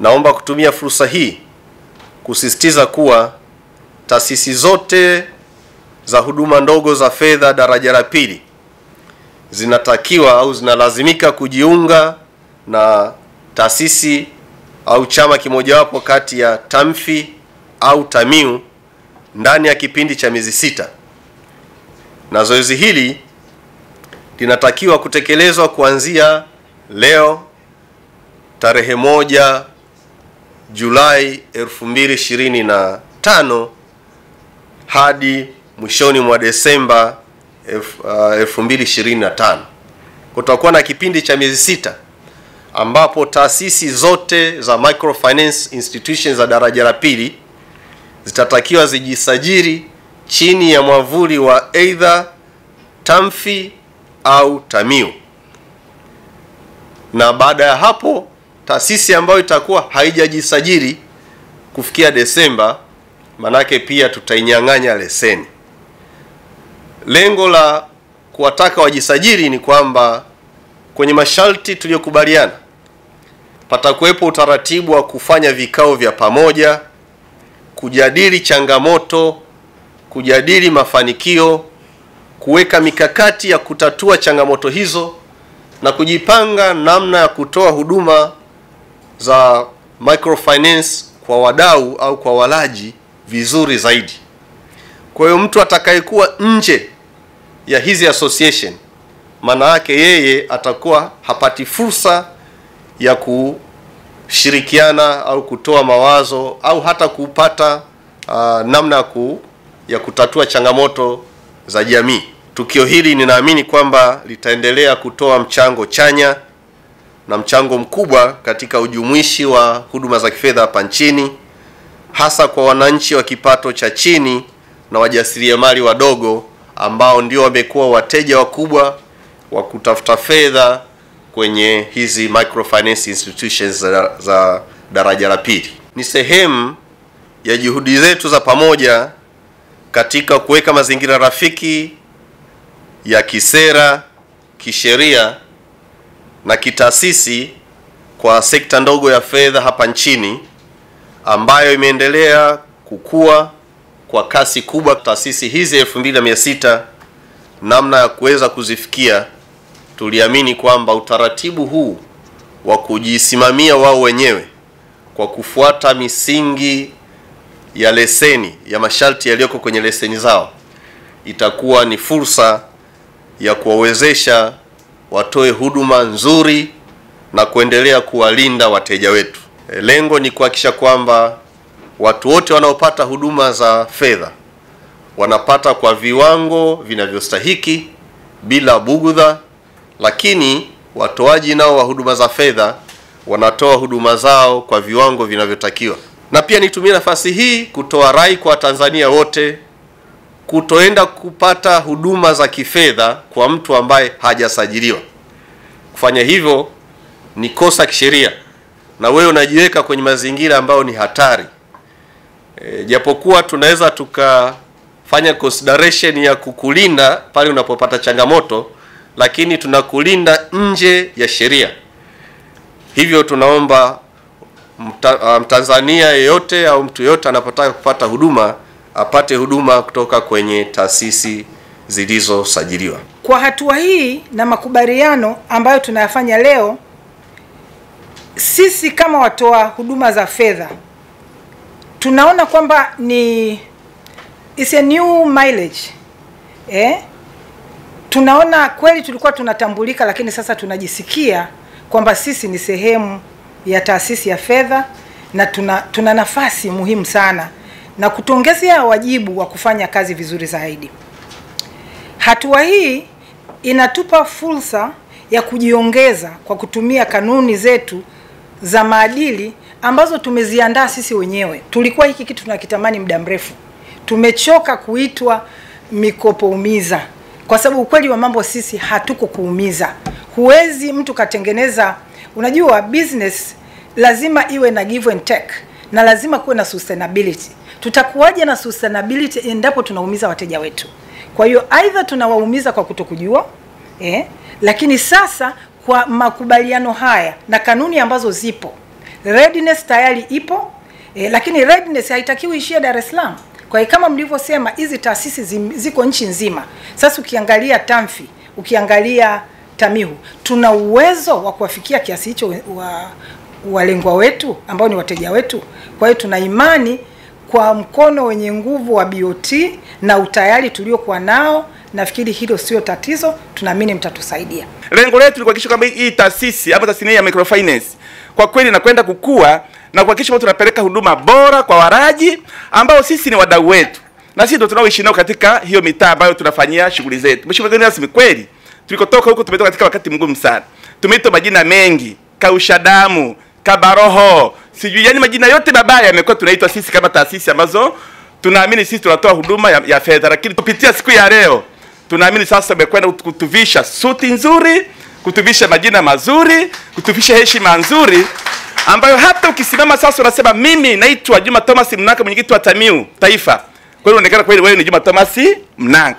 naomba kutumia fursa hii kusisitiza kuwa taasisi zote za huduma ndogo za fedha daraja la pili zinatakiwa au zinalazimika kujiunga na taasisi au chama kimojawapo kati ya TAMFI au TAMIU ndani ya kipindi cha miezi 6. Na zoezi hili linatakiwa kutekelezwa kuanzia leo tarehe 1 Julai 2025 hadi mwishoni mwa Desemba 2025. Kutakuwa na kipindi cha miezi 6 ambapo taasisi zote za microfinance institutions za daraja la pili zitatakiwa zijisajili chini ya mwavuli wa either TAMFI au TAMIU. Na baada ya hapo taasisi ambayo itakuwa haijajisajili kufikia Desemba, manake pia tutainyang'anya leseni. Lengo la kuwataka wajisajili ni kwamba kwenye masharti tuliyokubaliana patakuwepo utaratibu wa kufanya vikao vya pamoja, kujadili changamoto, kujadili mafanikio, kuweka mikakati ya kutatua changamoto hizo na kujipanga namna ya kutoa huduma za microfinance kwa wadau au kwa walaji vizuri zaidi. Kwa hiyo mtu atakayekuwa nje ya hizi association, maana yake yeye atakuwa hapati fursa ya kushirikiana au kutoa mawazo au hata kupata namna ya kutatua changamoto za jamii. Tukio hili ninaamini kwamba litaendelea kutoa mchango chanya na mchango mkubwa katika ujumuishi wa huduma za kifedha hapa nchini, hasa kwa wananchi wa kipato cha chini na wajasiriamali wadogo ambao ndio wamekuwa wateja wakubwa wa kutafuta fedha kwenye hizi microfinance institutions za daraja la pili. Ni sehemu ya juhudi zetu za pamoja katika kuweka mazingira rafiki ya kisera, kisheria na kitaasisi kwa sekta ndogo ya fedha hapa nchini ambayo imeendelea kukua kwa kasi kubwa. Taasisi hizi 2600 namna ya kuweza kuzifikia, tuliamini kwamba utaratibu huu wa kujisimamia wao wenyewe kwa kufuata misingi ya leseni, ya masharti yaliyoko kwenye leseni zao, itakuwa ni fursa ya kuwawezesha watoe huduma nzuri na kuendelea kuwalinda wateja wetu. Lengo ni kuhakikisha kwamba watu wote wanaopata huduma za fedha wanapata kwa viwango vinavyostahiki bila bugudha, lakini watoaji nao wa huduma za fedha wanatoa huduma zao kwa viwango vinavyotakiwa. Na pia nitumie nafasi hii kutoa rai kwa Tanzania wote kutoenda kupata huduma za kifedha kwa mtu ambaye hajasajiliwa. Kufanya hivyo ni kosa kisheria na wewe unajiweka kwenye mazingira ambayo ni hatari. Japokuwa tunaweza tukafanya consideration ya kukulinda pale unapopata changamoto, lakini tunakulinda nje ya sheria. Hivyo tunaomba Mtanzania yeyote au mtu yeyote anapotaka kupata huduma apate huduma kutoka kwenye taasisi zilizosajiliwa. Kwa hatua hii na makubaliano ambayo tunayafanya leo, sisi kama watoa huduma za fedha tunaona kwamba it's a new mileage. Tunaona kweli tulikuwa tunatambulika, lakini sasa tunajisikia kwamba sisi ni sehemu ya taasisi ya fedha na tuna nafasi muhimu sana na kutuongezea wajibu wa kufanya kazi vizuri zaidi. Hatua hii inatupa fursa ya kujiongeza kwa kutumia kanuni zetu za maadili ambazo tumeziandaa sisi wenyewe. Tulikuwa hiki kitu tunakitamani muda mrefu. Tumechoka kuitwa mikopo umiza, kwa sababu ukweli wa mambo sisi hatuko kuumiza. Huwezi mtu katengeneza, unajua business lazima iwe na give and take na lazima kuwe na sustainability. Tutakuwaje na sustainability endapo tunaumiza wateja wetu? Kwa hiyo aidha tunawaumiza kwa kutokujua, lakini sasa kwa makubaliano haya na kanuni ambazo zipo readiness tayari ipo, lakini readiness haitakiwi ishie Dar es Salaam. Kwa hiyo kama mlivyosema, hizi taasisi ziko nchi nzima. Sasa ukiangalia TAMFI, ukiangalia TAMIHU, tuna uwezo wa kuwafikia kiasi hicho walengwa wetu ambao ni wateja wetu. Kwa hiyo tuna imani kwa mkono wenye nguvu wa BOT na utayari tuliokuwa nao, nafikiri hilo sio tatizo, tunaamini mtatusaidia. Lengo letu ni kuhakikisha kwamba hii taasisi ama tasnia ya microfinance kwa kweli inakwenda kukua na kuhakikisha kwamba tunapeleka huduma bora kwa waraji ambao sisi ni wadau wetu. Na sisi ndio tunaoishi nao katika hiyo mitaa ambayo tunafanyia shughuli zetu. Mheshimiwa mgeni rasmi, kweli tulikotoka huko tumetoka katika wakati mgumu sana. Tumeitwa majina mengi, kausha damu, kabaroho, sijui yani majina yote mabaya yamekuwa tunaitwa sisi kama taasisi ambazo tunaamini sisi tunatoa huduma ya fedha. Lakini kupitia siku ya leo tunaamini sasa tumekwenda kutuvisha suti nzuri, kutuvisha majina mazuri, kutuvisha heshima nzuri ambayo hata ukisimama sasa unasema mimi naitwa Juma Thomas Mnanga, mwenyekiti wa TAMIHU Taifa. Kwa hiyo unaonekana kweli wewe ni Juma Thomas Mnanga.